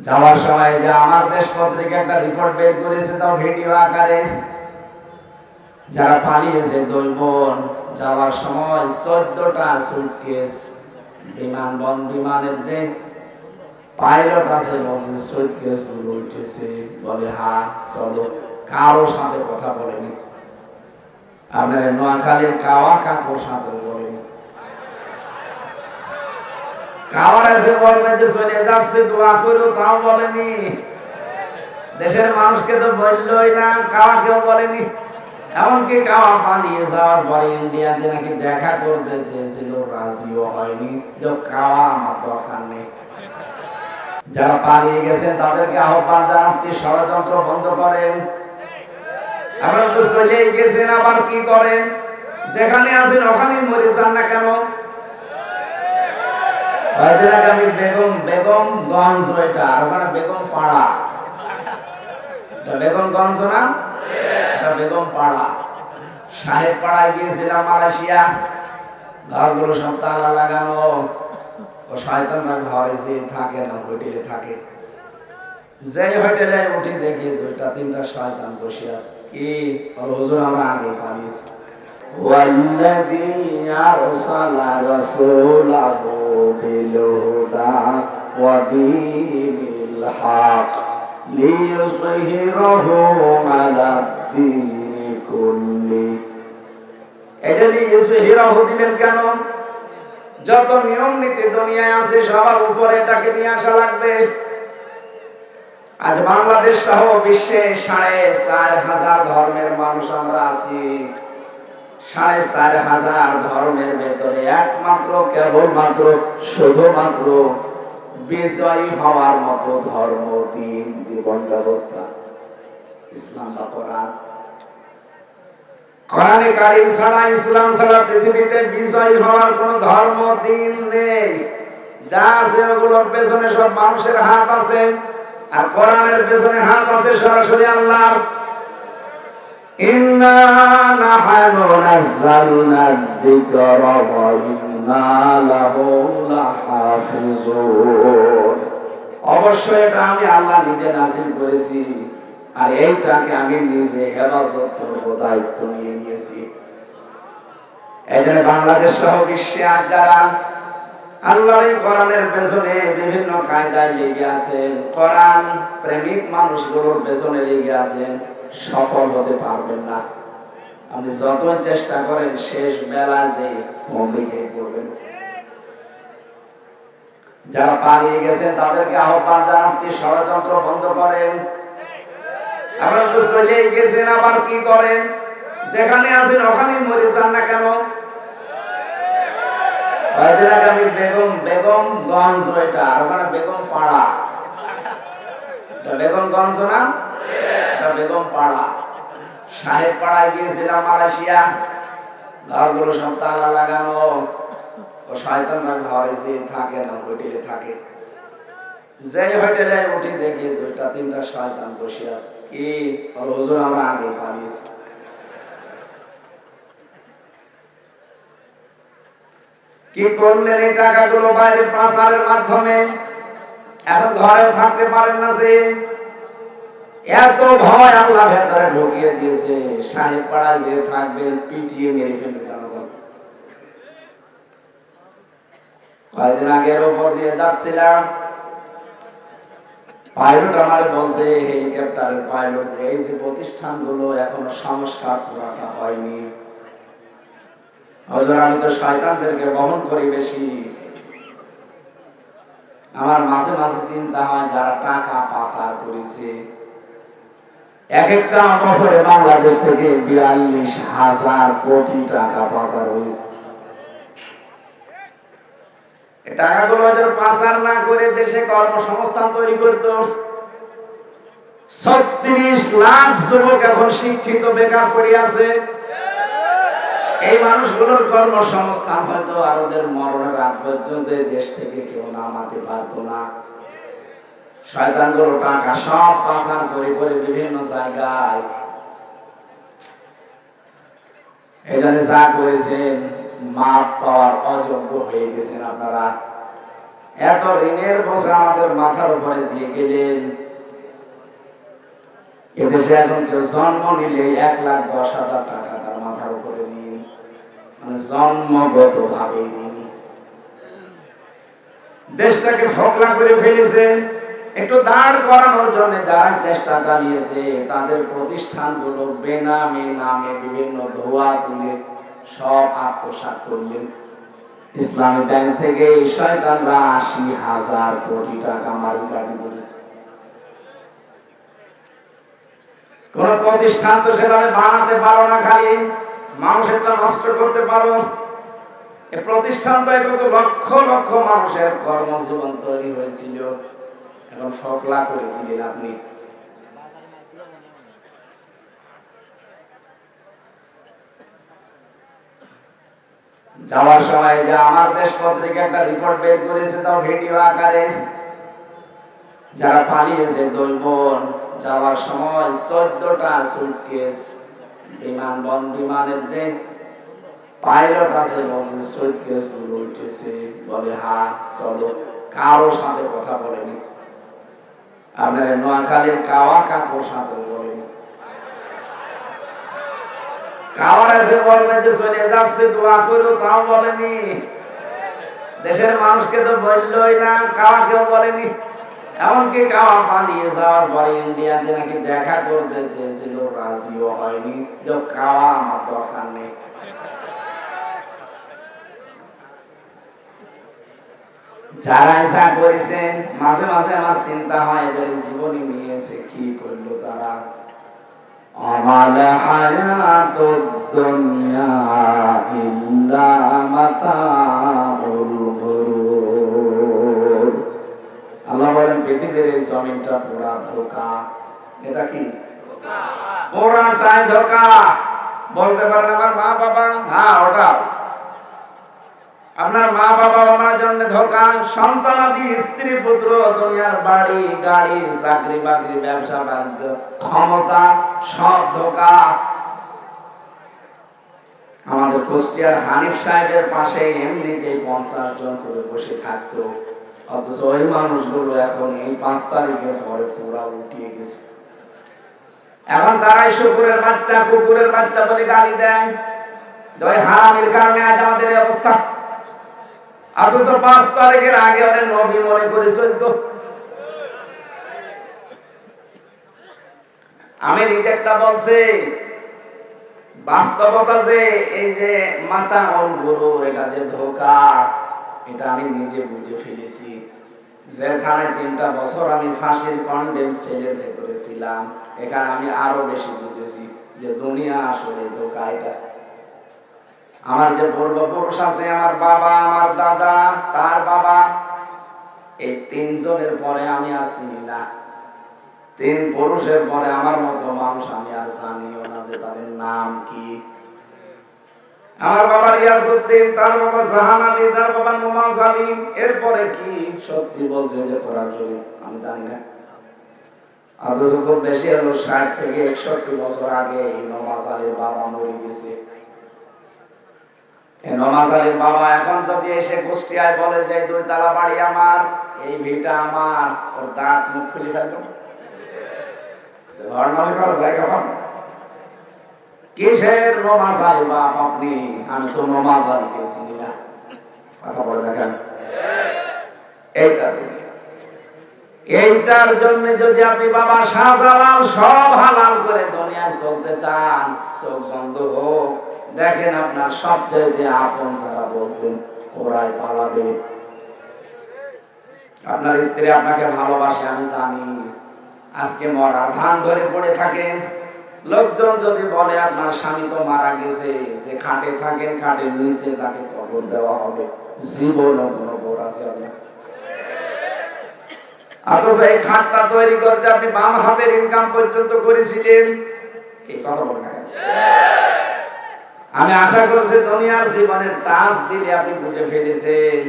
যাওয়ার সময় যে আমার দেশ পত্রিকা একটা রিপোর্ট বের করেছে, তাও ভিডিও আকারে, যারা পালিয়েছে দুই বোন, যাওয়ার সময় 14টা সুটকেস, বিমানের যে পাইলট আছে বলছে সুটকেস গুলো উঠেছে, বলে হ্যাঁ চলো, কারো সাথে কথা বলেনি। আপনার নোয়াখালীর কাওয়া কাকুর সাথে বলেনি। কাওয়ার এসে বলবে যে চলে যাচ্ছে দোয়া করো, তাও বলেনি। দেশের মানুষকে তো বললই না, কাওয়া কেউ বলেনি। এমনকি কাওয়া পালিয়ে যাওয়ার পরে ইন্ডিয়াতে নাকি দেখা করতে চেয়েছিল, রাজিও হয়নি, যে কাওয়া আমার দরকার নেই। যারা পালিয়ে গেছেন তাদেরকে আহ্বান জানাচ্ছি, ষড়যন্ত্র বন্ধ করেন। আপনারা তো চলেই গেছেন, আবার কি করেন? যেখানে আছেন ওখানেই মরে যান না কেন? আমি বেগমগঞ্জ, ওইটা ওখানে বেগম পাড়া, বেগমগঞ্জ না, এটা বেগম পাড়া। সাহেব পাড়ায় গিয়েছিলাম মালয়েশিয়া, ঘরগুলো সব তালা লাগানো, ও শয়তানরা ঘরে যে থাকে না, হোটেলে থাকে। যে হোটেলে উঠে দেখি 2-3টা শয়তান বসে আছে। কি হুজুর, আমরা আগে পালিয়েছি। والذي أرسل رسوله بالهدى ودين الحق ليظهره على الدين كله। এটা লিইয়ুযহিরাহু দিলেন কেন? যত নিয়ম নীতি দুনিয়ায় আছে সবার উপরে এটাকে নিয়ে আসা লাগবে। আজ বাংলাদেশ সহ বিশ্বে 4,500 ধর্মের মানুষ আমরা আছি। 4,500 ধর্মের ভেতরে একমাত্র, কেবলমাত্র, শুধুমাত্র বিজয়ী হওয়ার মতো ধর্ম, দিন, জীবন ব্যবস্থা ইসলাম বা কোরআন। কোরআনে কারীম ছাড়া, ইসলাম ছাড়া পৃথিবীতে বিজয়ী হওয়ার কোন ধর্ম, দিন নেই। যা আছে ওগুলোর পেছনে সব মানুষের হাত আছে, আর কোরআনের পেছনে হাত আছে সরাসরি আল্লাহর। ইন্না নাহনু নাযালনা যিকরা ওয়া ইন্না লাহু লাহাফিজুন। অবশ্যই এটা আমি আল্লাহ নিজে নাযিল করেছি, আর এইটাকে আমি নিজে হেফাজত করব, দায়িত্ব নিয়ে নিয়েছি। এজন্য বাংলাদেশ সহ বিশ্বে আর যারা আল্লাহর এই কোরআনের পেছনে বিভিন্ন কায়দায় লেগে আছেন, কোরআন প্রেমিক মানুষগুলোর পেছনে লেগে আছেন, সফল হতে পারবেন না। আপনি যতই চেষ্টা করেন, শেষ বেলা যে মন্দিরে পড়বেন। যারা পালিয়ে গেছেন তাদেরকে আহ্বান জানাচ্ছি, ষড়যন্ত্র বন্ধ করেন। আপনারা তো চলেই গেছেন, আবার কি করেন? যেখানে আছেন ওখানেই মরে যান না কেন? আমি বেগমগঞ্জ, ওইটা ওখানে বেগম পাড়া, এটা বেগমগঞ্জ না, এটা বেগম পাড়া। সাহেব পাড়ায় গিয়েছিলাম মালয়েশিয়া, ঘরগুলো সব তালা লাগানো, ও শয়তানরা ঘরে যে থাকে না, হোটেলে থাকে। যে হোটেলে উঠে দেখি 2-3টা শয়তান বসে আছে। কি হুজুর, আমরা আগে পালিয়েছি। কি করলেন? এই টাকাগুলো বাইরে পাচারের মাধ্যমে এখন ঘরেও থাকতে পারেন না। যে এত ভয় আল্লাহ ভেতরে ঢুকিয়ে দিয়েছে, সাহেব পাড়া যে থাকবেন পিটিয়ে মেরে ফেলবে জনগণ। কয়েকদিন আগের ওপর দিয়ে যাচ্ছিলাম, পাইলট আমার বলছে, হেলিকপ্টারের পাইলট, এই যে প্রতিষ্ঠানগুলো এখনো সংস্কার পুরাটা হয়নি। হুজুর, আমি তো শয়তানদেরকে বহন করি বেশি। আমার মাঝে মাঝে চিন্তা হয়, যারা টাকা পাচার করেছে, এক একটা বছরে বাংলাদেশ থেকে 42,000 কোটি টাকা পাচার হয়েছে। টাকাগুলো যারা পাচার না করে দেশে কর্মসংস্থান তৈরি করত। 36 লাখ যুবক এখন শিক্ষিত, বেকার পড়ে আছে। এই মানুষগুলোর কর্মসংস্থান হয়তো আর ওদের মরণের আগ পর্যন্ত দেশ থেকে কেউ নামাতে পারতো না। শয়তানগুলো টাকা সব পাচার করে করে বিভিন্ন জায়গায়, এখানে যা করেছেন মাপ পাওয়ার অযোগ্য হয়ে গেছেন আপনারা। এত ঋণের বোঝা আমাদের মাথার উপরে দিয়ে গেলেন। এদেশে এখন কেউ জন্ম নিলে 1,10,000 টাকা তার মাথার উপরে ঋণ, মানে জন্মগত ভাবে ঋণী। দেশটাকে ফোকলা করে ফেলেছে। একটু দাঁড় করানোর জন্য যারা চেষ্টা চালিয়েছে তাদের প্রতিষ্ঠানগুলো বেনামে নামে বিভিন্ন ধোয়া তুলে সব আত্মসাৎ করলেন। ইসলামী ব্যাংক থেকে এই শয়তানরা 80,000 কোটি টাকা মারিকাটি করেছে। কোন প্রতিষ্ঠান তো সেভাবে বানাতে পারো না, খালি মানুষেরটা নষ্ট করতে পারো। এই প্রতিষ্ঠান তো কত লক্ষ লক্ষ মানুষের কর্মজীবন তৈরি হয়েছিল, এখন ফকলা করে দিলেন আপনি। যাওয়ার সময় যে আমার দেশ পত্রিকা একটা রিপোর্ট বের করেছে, তাও ভিডিও আকারে, যারা পালিয়েছে 2 বোন, যাওয়ার সময় 14টা সুটকেস, বিমানের যে পাইলট আছে বলছে সুটকেস গুলো উঠেছে, বলে হ্যাঁ চলো, কারোর সাথে কথা বলেনি। আপনার নোয়াখালীর কাওয়া কাকুর সাথে বলেনি। কাওয়ার এসে বলবেন যে চলে যাচ্ছে দোয়া করো, তাও বলেনি। দেশের মানুষকে তো বললই না, কাওয়া কেউ বলেনি। এমনকি কাওয়া পালিয়ে যাওয়ার পরে ইন্ডিয়াতে নাকি দেখা করতে চেয়েছিল, রাজিও হয়নি, যে কাওয়া আমার দরকার নেই। যারা ইচ্ছা করেছেন, মাঝে মাঝে আমার চিন্তা হয় এদের জীবনী নিয়েছে কি করলো তারা। আমাল হায়াতুদ দুনিয়া ইল্লা মাতাউল গুরুর। আল্লাহ বলেন পৃথিবীর এই জমিনটা পুরা ধোঁকা। এটা কি ধোঁকা? পুরাটাই ধোঁকা। বলতে পারেন আমার মা বাবা, হ্যাঁ ওটা আপনার মা বাবা আমার জন্য ধোঁকা। সন্তানাদি, স্ত্রী পুত্র, দুনিয়ার বাড়ি গাড়ি, চাকরি বাকরি, ব্যবসা বাণিজ্য, ক্ষমতা, সব ধোঁকা। আমাদের কুষ্টিয়ার হানিফ সাহেবের পাশে এমনিতেই 50 জন করে বসে থাকতো, অথচ ওই মানুষগুলো এখন এই 5 তারিখের পরে পুরা উঠিয়ে গেছে। এখন তারাই শুকুরের বাচ্চা, কুকুরের বাচ্চা বলে গালি দেয়। ওই হারামির কারণে আজ আমাদের এই অবস্থা। অথচ 5 তারিখের আগে অনেক নবী মনে করে চলতো। আমি নিজেরটা বলছি, বাস্তবতা যে এই যে মাতা গুরু, এটা যে ধোঁকা, এটা আমি নিজে বুঝে ফেলেছি। জেলখানায় 3টা বছর আমি ফাঁসির কন্ডেম সেলের ভেতরে ছিলাম, এখানে আমি আরো বেশি বুঝেছি যে দুনিয়া আসলে ধোঁকা। এটা আমার যে পূর্বপুরুষ আছে, আমার বাবা, আমার দাদা, তার বাবা, এই 3 জনের পরে আমি আর চিনি না। 3 পুরুষের পরে আমার মতো মানুষ আমি আর জানিও না যে তাদের নাম কি। আমার বাবা রিয়াজউদ্দিন, তার বাবা জাহান আলী, তার বাবা নওয়াজ আলী, এরপরে কি সত্যি বলছে যে কোরআন শরীফ আমি জানি না। অথচ খুব বেশি হলো 60 থেকে 61 বছর আগে এই নওয়াজ আলীর বাবা মরে গেছে। নওয়াজ আলীর বাবা এখন যদি এসে কুষ্টিয়ায় বলে যে 2 তলা বাড়ি আমার, এই ভিটা আমার, ওর দাঁত মুখ খুলে ফেলবো। কিসের নওয়াজ আলী বাপ আপনি? আমি তো নওয়াজ আলীকে চিনি না। কথা বলে দেখেন। এইটার জন্য যদি আপনি বাবা শাহজালাল সব হালাল করে দুনিয়ায় চলতে চান, চোখ বন্ধ হোক, দেখেন আপনার সবচেয়ে আপন যারা বলতেন ওরাই পালাবে। আপনার স্ত্রী আপনাকে ভালোবাসে আমি জানি, আজকে মরার ভান ধরে পড়ে থাকেন। লোকজন যদি বলে আপনার স্বামী তো মারা গেছে, যে খাটে থাকেন খাটের নিচে তাকে কবর দেওয়া হবে, জীবন কোনো বোর আছে আপনার। অথচ এই খাটটা তৈরি করতে আপনি বাম হাতের ইনকাম পর্যন্ত করেছিলেন। এই কথা বলেন। আমি আশা করছি দুনিয়ার জীবনের টাচ দিলে আপনি বুঝে ফেলেছেন।